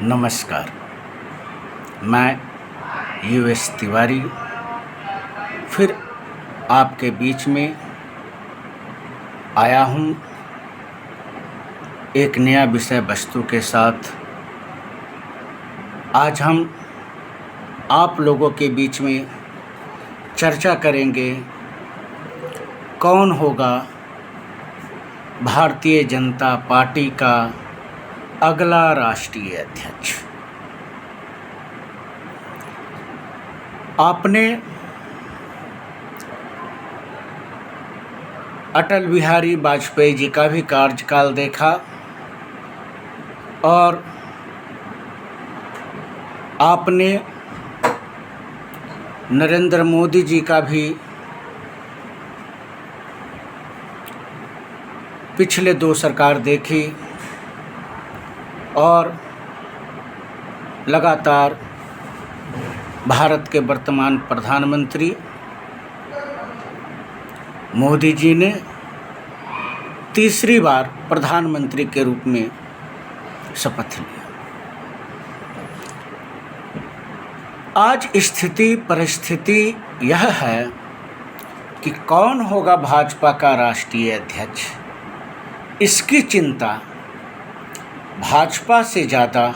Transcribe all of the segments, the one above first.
नमस्कार। मैं यूएस तिवारी फिर आपके बीच में आया हूँ एक नया विषय वस्तु के साथ। आज हम आप लोगों के बीच में चर्चा करेंगे कौन होगा भारतीय जनता पार्टी का अगला राष्ट्रीय अध्यक्ष। आपने अटल बिहारी वाजपेयी जी का भी कार्यकाल देखा और आपने नरेंद्र मोदी जी का भी पिछले 2 सरकार देखी और लगातार भारत के वर्तमान प्रधानमंत्री मोदी जी ने तीसरी बार प्रधानमंत्री के रूप में शपथ लिया। आज स्थिति परिस्थिति यह है कि कौन होगा भाजपा का राष्ट्रीय अध्यक्ष। इसकी चिंता भाजपा से ज़्यादा,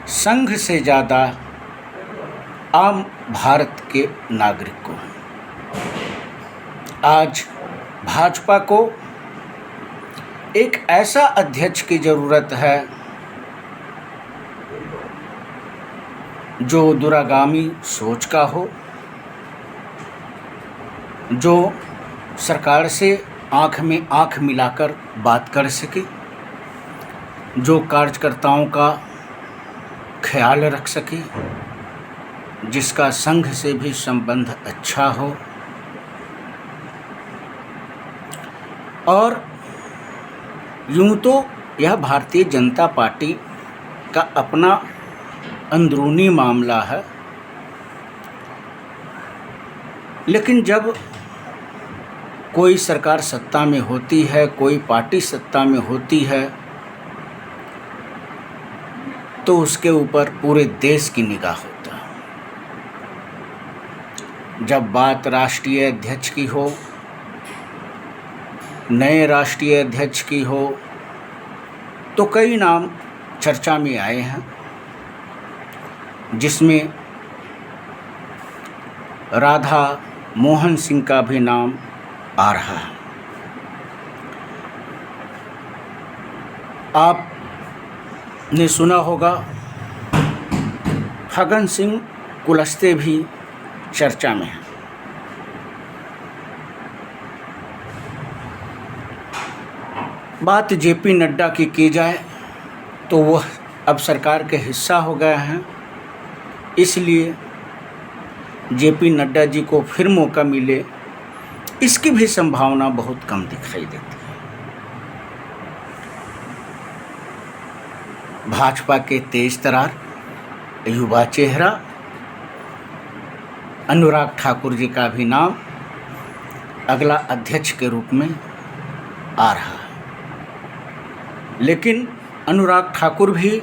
संघ से ज़्यादा आम भारत के नागरिक को है। आज भाजपा को एक ऐसा अध्यक्ष की ज़रूरत है जो दूरगामी सोच का हो, जो सरकार से आँख में आँख मिलाकर बात कर सके, जो कार्यकर्ताओं का ख्याल रख सके, जिसका संघ से भी संबंध अच्छा हो और यूँ तो यह भारतीय जनता पार्टी का अपना अंदरूनी मामला है, लेकिन जब कोई सरकार सत्ता में होती है, कोई पार्टी सत्ता में होती है, तो उसके ऊपर पूरे देश की निगाह होता है। जब बात राष्ट्रीय अध्यक्ष की हो, नए राष्ट्रीय अध्यक्ष की हो, तो कई नाम चर्चा में आए हैं, जिसमें राधा मोहन सिंह का भी नाम आ रहा है। आपने सुना होगा फग्गन सिंह कुलस्ते भी चर्चा में हैं। बात जेपी नड्डा की जाए तो वह अब सरकार के हिस्सा हो गए हैं, इसलिए जेपी नड्डा जी को फिर मौका मिले, इसकी भी संभावना बहुत कम दिखाई देती है। भाजपा के तेज तरार युवा चेहरा अनुराग ठाकुर जी का भी नाम अगला अध्यक्ष के रूप में आ रहा है, लेकिन अनुराग ठाकुर भी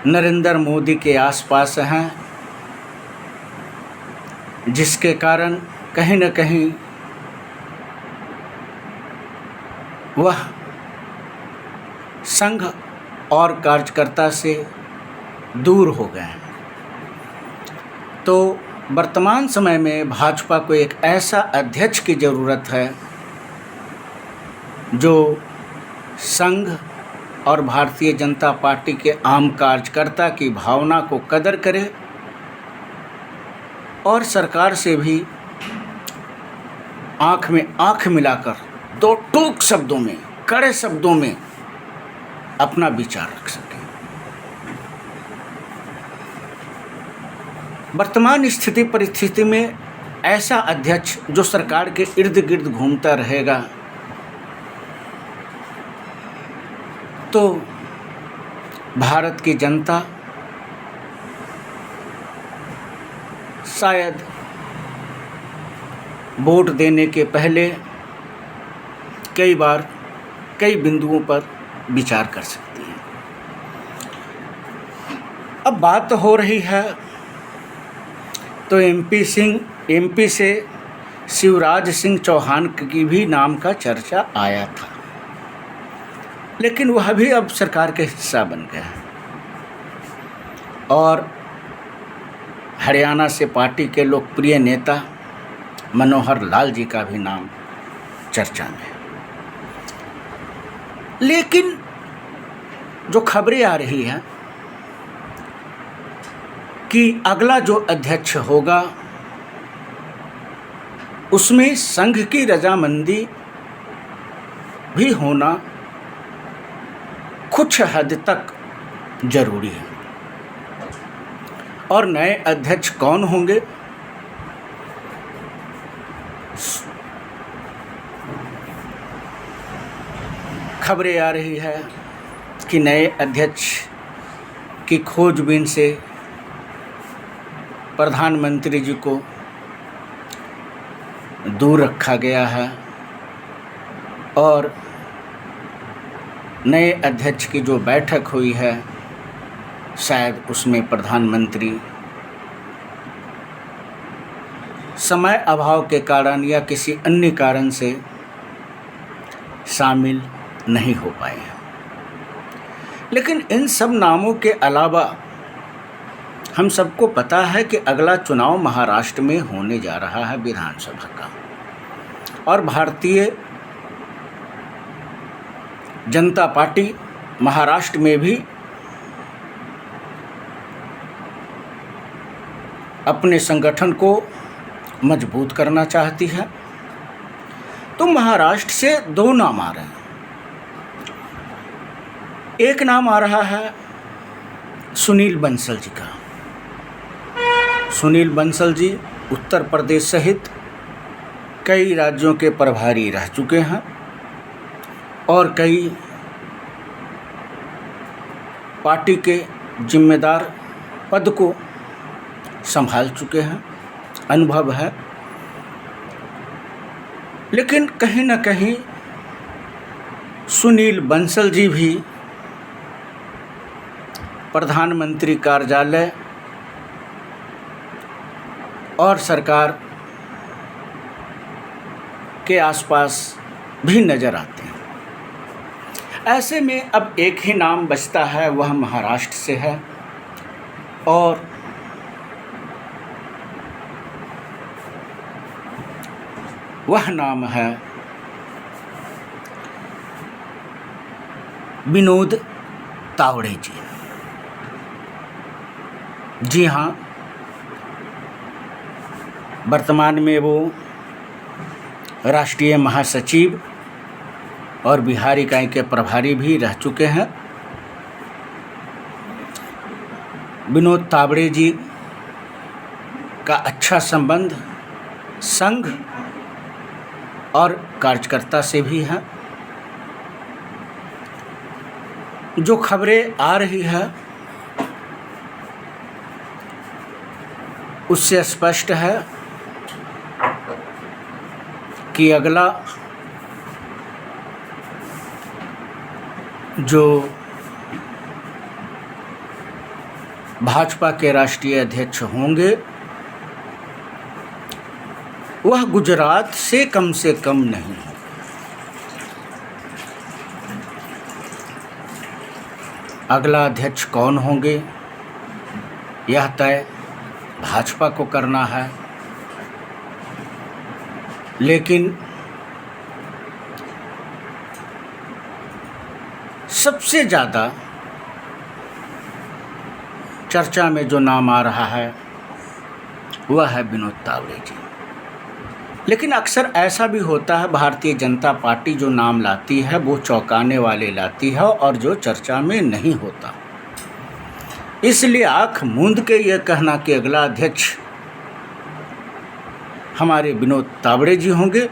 नरेंद्र मोदी के आसपास हैं, जिसके कारण कहीं न कहीं वह संघ और कार्यकर्ता से दूर हो गए हैं। तो वर्तमान समय में भाजपा को एक ऐसा अध्यक्ष की ज़रूरत है जो संघ और भारतीय जनता पार्टी के आम कार्यकर्ता की भावना को कदर करे और सरकार से भी आँख में आँख मिलाकर 2 टूक शब्दों में, कड़े शब्दों में अपना विचार रख सके। वर्तमान स्थिति परिस्थिति में ऐसा अध्यक्ष जो सरकार के इर्द गिर्द घूमता रहेगा, तो भारत की जनता शायद वोट देने के पहले कई बार कई बिंदुओं पर विचार कर सकती है। अब बात हो रही है तो एमपी से शिवराज सिंह चौहान की भी नाम का चर्चा आया था, लेकिन वह भी अब सरकार के हिस्सा बन गया। और हरियाणा से पार्टी के लोकप्रिय नेता मनोहर लाल जी का भी नाम चर्चा में। लेकिन जो खबरें आ रही हैं कि अगला जो अध्यक्ष होगा उसमें संघ की रजामंदी भी होना कुछ हद तक जरूरी है। और नए अध्यक्ष कौन होंगे, खबरें आ रही है कि नए अध्यक्ष की खोजबीन से प्रधानमंत्री जी को दूर रखा गया है और नए अध्यक्ष की जो बैठक हुई है शायद उसमें प्रधानमंत्री समय अभाव के कारण या किसी अन्य कारण से शामिल नहीं हो पाए हैं। लेकिन इन सब नामों के अलावा हम सबको पता है कि अगला चुनाव महाराष्ट्र में होने जा रहा है विधानसभा का, और भारतीय जनता पार्टी महाराष्ट्र में भी अपने संगठन को मजबूत करना चाहती है। तो महाराष्ट्र से दो नाम आ रहे हैं। एक नाम आ रहा है सुनील बंसल जी का। सुनील बंसल जी उत्तर प्रदेश सहित कई राज्यों के प्रभारी रह चुके हैं और कई पार्टी के जिम्मेदार पद को संभाल चुके हैं, अनुभव है। लेकिन कहीं न कहीं सुनील बंसल जी भी प्रधानमंत्री कार्यालय और सरकार के आसपास भी नज़र आते हैं। ऐसे में अब एक ही नाम बचता है, वह महाराष्ट्र से है और वह नाम है विनोद तावड़े जी। जी हाँ, वर्तमान में वो राष्ट्रीय महासचिव और बिहार इकाई के प्रभारी भी रह चुके हैं। विनोद तावड़े जी का अच्छा संबंध संघ और कार्यकर्ता से भी है। जो खबरें आ रही है उससे स्पष्ट है कि अगला जो भाजपा के राष्ट्रीय अध्यक्ष होंगे वह गुजरात से कम नहीं है। अगला अध्यक्ष कौन होंगे यह तय भाजपा को करना है, लेकिन सबसे ज़्यादा चर्चा में जो नाम आ रहा है वह है विनोद तावड़े जी। लेकिन अक्सर ऐसा भी होता है, भारतीय जनता पार्टी जो नाम लाती है वो चौंकाने वाले लाती है और जो चर्चा में नहीं होता। इसलिए आँख मूंद के यह कहना कि अगला अध्यक्ष हमारे विनोद तावड़े जी होंगे,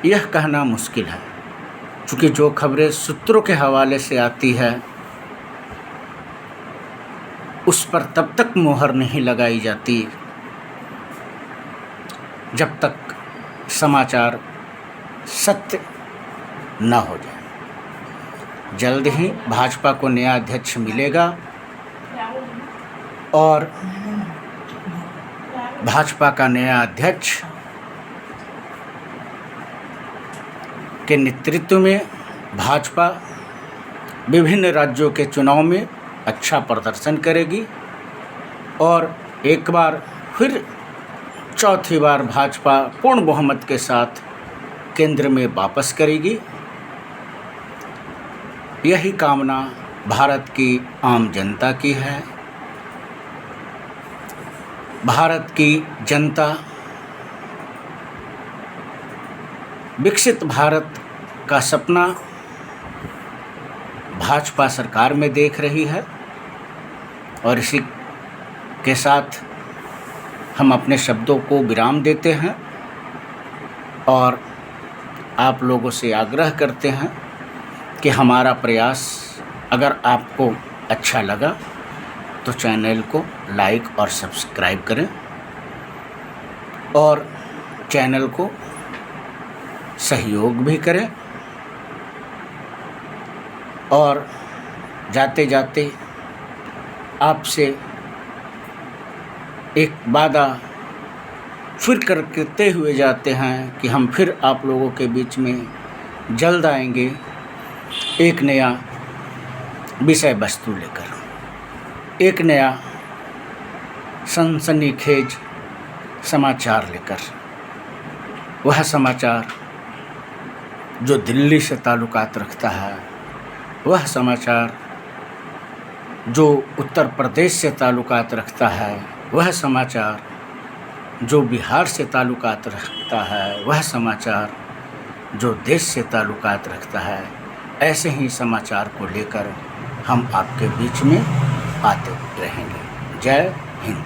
यह कहना मुश्किल है, क्योंकि जो खबरें सूत्रों के हवाले से आती है उस पर तब तक मोहर नहीं लगाई जाती जब तक समाचार सत्य न हो जाए। जल्द ही भाजपा को नया अध्यक्ष मिलेगा और भाजपा का नया अध्यक्ष के नेतृत्व में भाजपा विभिन्न राज्यों के चुनाव में अच्छा प्रदर्शन करेगी और एक बार फिर चौथी बार भाजपा पूर्ण बहुमत के साथ केंद्र में वापस करेगी। यही कामना भारत की आम जनता की है। भारत की जनता विकसित भारत का सपना भाजपा सरकार में देख रही है और इसी के साथ हम अपने शब्दों को विराम देते हैं और आप लोगों से आग्रह करते हैं कि हमारा प्रयास अगर आपको अच्छा लगा तो चैनल को लाइक और सब्सक्राइब करें और चैनल को सहयोग भी करें और जाते जाते आपसे एक वादा फिर करते हुए जाते हैं कि हम फिर आप लोगों के बीच में जल्द आएंगे एक नया विषय वस्तु लेकर, एक नया सनसनीखेज समाचार लेकर। वह समाचार जो दिल्ली से ताल्लुकात रखता है, वह समाचार जो उत्तर प्रदेश से ताल्लुकात रखता है, वह समाचार जो बिहार से ताल्लुकात रखता है, वह समाचार जो देश से ताल्लुकात रखता है, ऐसे ही समाचार को लेकर हम आपके बीच में आते रहेंगे। जय हिंद।